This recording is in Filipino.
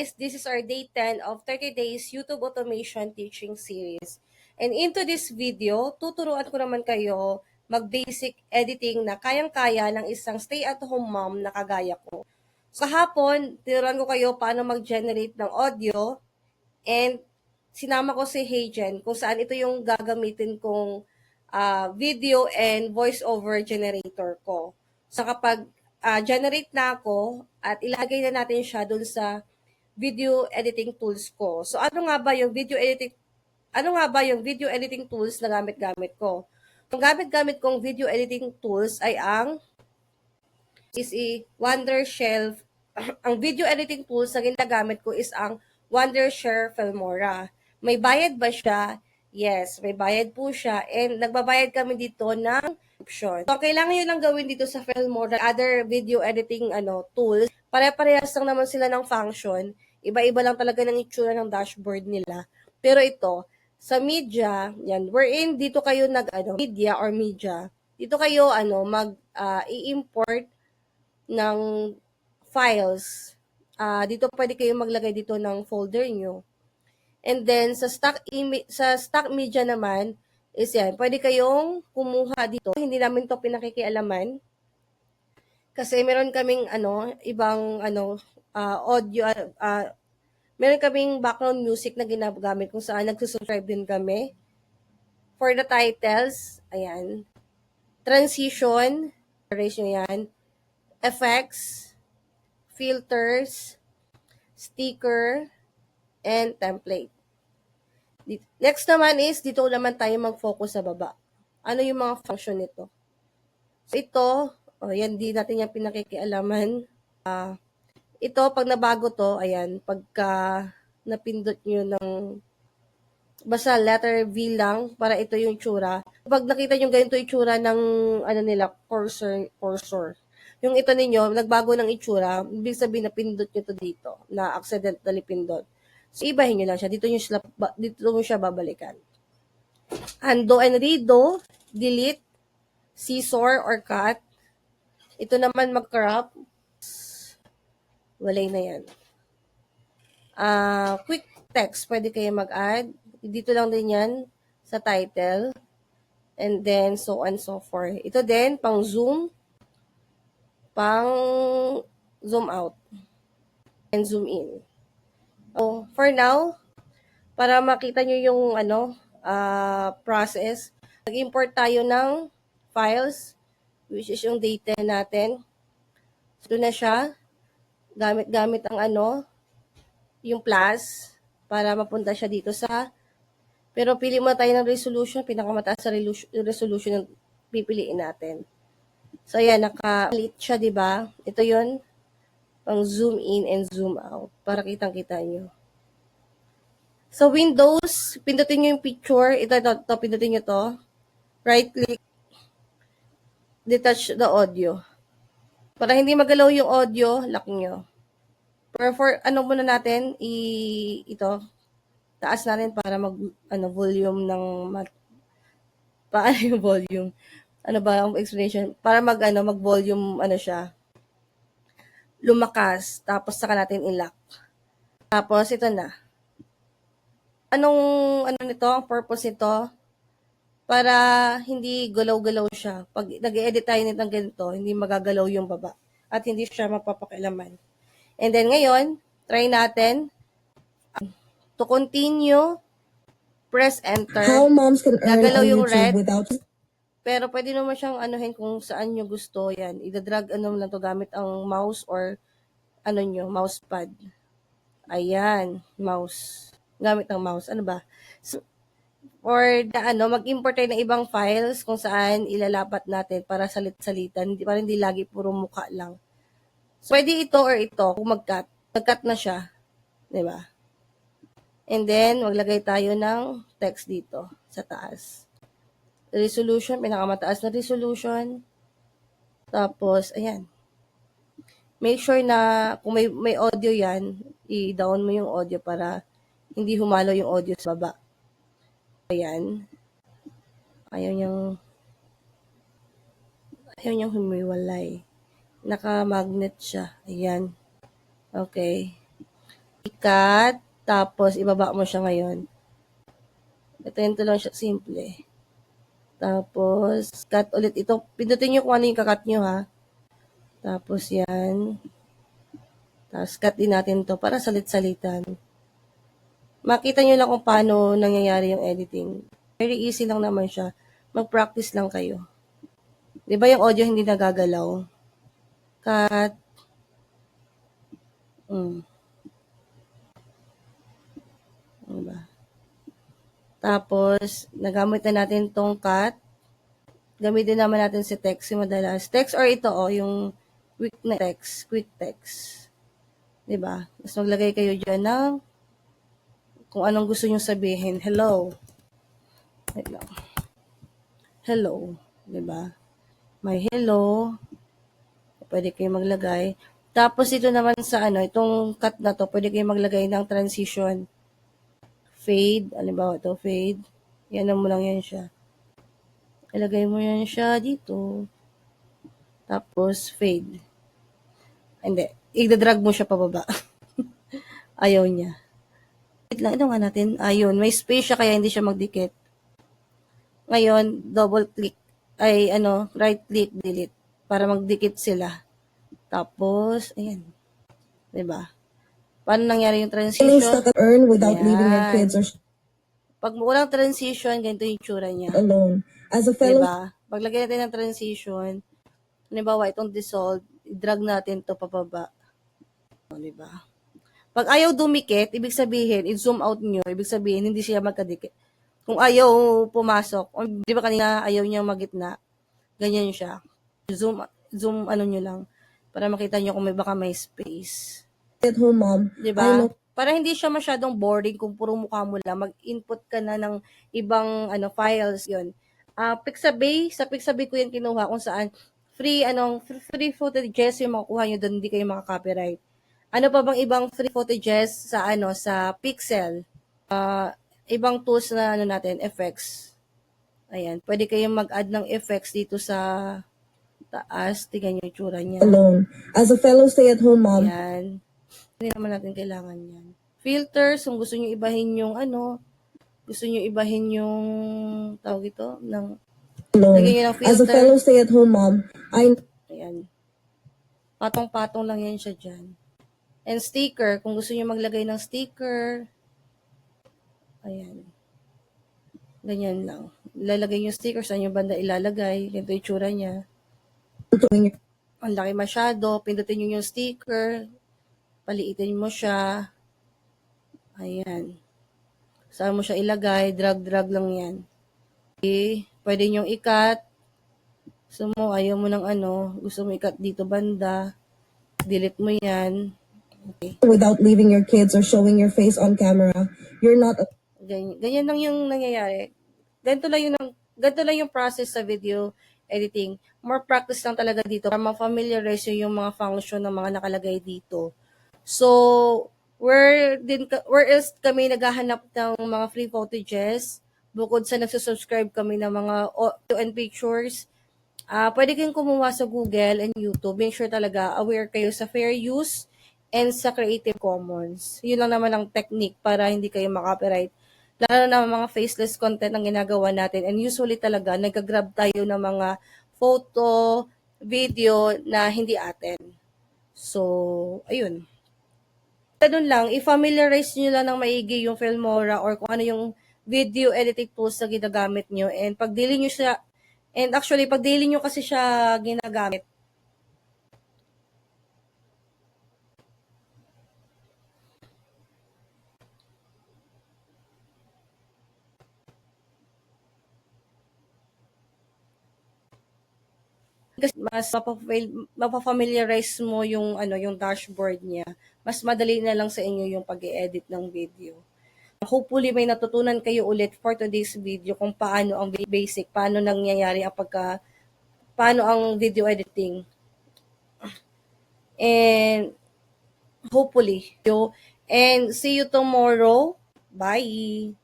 This is our day 10 of 30 days YouTube automation teaching series. And into this video, tuturuan ko naman kayo mag-basic editing na kayang-kaya ng isang stay-at-home mom na kagaya ko. So kahapon, tinuruan ko kayo paano mag-generate ng audio and sinama ko si Heijen kung saan ito yung gagamitin kong video and voice-over generator ko. So kapag generate na ako at ilagay na natin siya dun sa video editing tools ko. So ano nga ba yung video editing tools na gamit-gamit ko? Ang gamit-gamit kong video editing tools ay ang Wondershare. Ang video editing tools na ginagamit ko is ang Wondershare Filmora. May bayad ba siya? Yes, may bayad po siya. And nagbabayad kami dito ng subscription. So, kailangan nyo lang gawin dito sa Filmora, other video editing tools. Pare-parehas lang naman sila ng function. Iba-iba lang talaga ng itsura ng dashboard nila. Pero ito, sa media, yan, wherein dito kayo media, dito kayo i-import ng files. Dito pwede kayo maglagay dito ng folder nyo. And then sa stock media naman is yan, pwede kayong kumuha dito. Hindi namin to pinakikialaman kasi meron kaming ibang audio, meron kaming background music na ginagamit kung saan nagsusubscribe din kami. For the titles, ayan, transition, erase nyo yan, effects, filters, sticker, and template. Next naman is, dito naman tayo mag-focus sa baba. Ano yung mga function nito? So ito, yan, di natin yung pinakikialaman. Ito, pag nabago to, ayan, pagka napindot nyo ng basta letter V lang, para ito yung tsura. Pag nakita nyo ganito yung tsura ng cursor. Yung ito ninyo, nagbago ng itsura, ibig sabihin na pindot nyo to dito, na accidentally pindot. So, ibahin nyo lang siya. Dito mo siya babalikan. Undo and redo, delete, scissor or cut. Ito naman mag-crop. Walay na yan. Quick text, pwede kayo mag-add. Dito lang din yan sa title. And then, so on and so forth. Ito din, pang zoom out, and zoom in. So, for now, para makita nyo yung process, mag-import tayo ng files, which is yung data natin. So, na siya. Gamit ang yung plus, para mapunta siya dito sa, pero pili mo tayo ng resolution, pinakamataas sa resolution ng pipiliin natin. So, ayan, naka-lit siya, di ba? Ito yun, pang zoom in and zoom out, para kitang-kita nyo. So, Windows, pindutin nyo yung picture. Ito, pindutin nyo to. Right-click, detach the audio. Para hindi magalaw yung audio, lock nyo. Pero for, muna natin, ito, taas na rin para volume ng, paano yung volume? Ano ba ang explanation? Para mag-volume, siya, lumakas, tapos saka natin i-lock. Tapos, ito na. Anong nito, ang purpose nito? Para hindi galaw-galaw siya. Pag nag-edit tayo nito ng ganito, hindi magagalaw yung baba. At hindi siya mapapakilaman. And then ngayon, try natin. To continue, press enter. How moms can earn Gagalaw on yung YouTube red. without... Pero pwede naman siyang kung saan nyo gusto. Yan. Ida-drag lang to gamit ang mouse or mousepad. Ayan, mouse. Gamit ng mouse. Ano ba? So, or mag-import tayo ng ibang files kung saan ilalapat natin para salit-salitan, para hindi lagi puro mukha lang. So, pwede ito or ito kung mag-cut. Mag-cut na siya. Diba? And then, maglagay tayo ng text dito sa taas. Resolution, pinakamataas na resolution. Tapos, ayan. Make sure na kung may audio yan, i-down mo yung audio para hindi humalo yung audio sa baba. Ayan. Ayaw niyang humiwalay. Naka-magnet siya. Ayan. Okay. ikat, tapos ibaba mo siya ngayon. Ito lang siya, simple. Tapos, cut ulit ito. Pindutin nyo kung ano yung kakat nyo, ha. Tapos, yan. Tapos, cut din natin to para salit-salitan. Makita nyo lang kung paano nangyayari yung editing. Very easy lang naman siya. Mag-practice lang kayo. Di ba yung audio hindi nagagalaw? Cut. Diba? Tapos, nagamit na natin tong cut. Gamitin naman natin si text, si madalas. Text or ito, yung quick text. Diba? Tapos maglagay kayo dyan ng kung anong gusto nyo sabihin. Hello. Wait lang. Hello. Diba? May hello. Pwede kayo maglagay. Tapos ito naman sa itong cut na to, pwede kayo maglagay ng transition. Fade. Halimbawa ito, fade. Yan mo lang yan siya. Ilagay mo yan siya dito. Tapos, fade. Hindi. I-drag mo siya pababa. Ayaw niya. Wait lang. Ito nga natin. Ayun. May space siya kaya hindi siya magdikit. Ngayon, double click. Right click, delete. Para magdikit sila. Tapos, ayan. Diba? Paano nangyari yung transition? Earn without leaving your kids or pag walang transition, ganito yung tsura niya. Alone. As a fellow... Diba? Paglagay natin ng transition, halimbawa, itong dissolve, i-drag natin to pababa. Diba? Pag ayaw dumikit, ibig sabihin, i-zoom out nyo, ibig sabihin, hindi siya magkadikit. Kung ayaw pumasok, di ba kanina ayaw niya magitna, ganyan siya. Zoom nyo lang, para makita nyo kung baka may space. At home, mom. Diba? Para hindi siya masyadong boring kung puro mukha mo lang, mag-input ka na ng ibang files yon. Pixabay, sa Pixabay ko yan kinuha kung saan free footages yung makukuha nyo doon, hindi kayo maka-copyright. Ano pa bang ibang free footages sa sa Pixel? Ibang tools na natin, effects. Ayan, pwede kayong mag-add ng effects dito sa taas. Tingnan nyo yung tsura niya. Alone. As a fellow stay-at-home mom. Ayan. Hindi naman natin kailangan yan. Filters, kung gusto nyo ibahin yung gusto nyo ibahin yung tawag ito, ng lagyan nyo ng filter. As a fellow stay-at-home mom, ayan. Patong-patong lang yan siya dyan. And sticker, kung gusto nyo maglagay ng sticker, ayan. Ganyan lang. Ilalagay yung sticker, saan yung banda ilalagay, ganito yung tsura niya. Ang laki masyado, pindutin nyo yung sticker, paliitin mo siya. Ayan. Saan mo siya ilagay, drag lang yan. Okay. Pwede nyo ikat. Gusto mo, ayaw mo ng gusto mo ikat dito banda. Delete mo yan. Okay. Without leaving your kids or showing your face on camera, you're not... Ganyan lang yung nangyayari. Ganito lang yung process sa video editing. More practice lang talaga dito para ma-familiarize yung mga function ng mga nakalagay dito. So, where else kami naghahanap ng mga free footages? Bukod sa nagsusubscribe kami ng mga audio and pictures, pwede kayong kumuha sa Google and YouTube. Make sure talaga aware kayo sa fair use and sa Creative Commons. Yun lang naman ang technique para hindi kayo makopyright. Lalo na mga faceless content ang ginagawa natin. And usually talaga, nag-grab tayo ng mga photo, video na hindi atin. So, ayun. Ganun lang, i-familiarize nyo lang ng maigi yung Filmora or kung ano yung video editing tools na ginagamit nyo. And pag daily nyo siya, pag daily nyo kasi siya ginagamit, kasi mas mapafamiliarize mo yung yung dashboard niya. Mas madali na lang sa inyo yung pag-edit ng video. Hopefully may natutunan kayo ulit for today's video kung paano ang basic, paano nangyayari ang paano ang video editing. And hopefully, and see you tomorrow. Bye.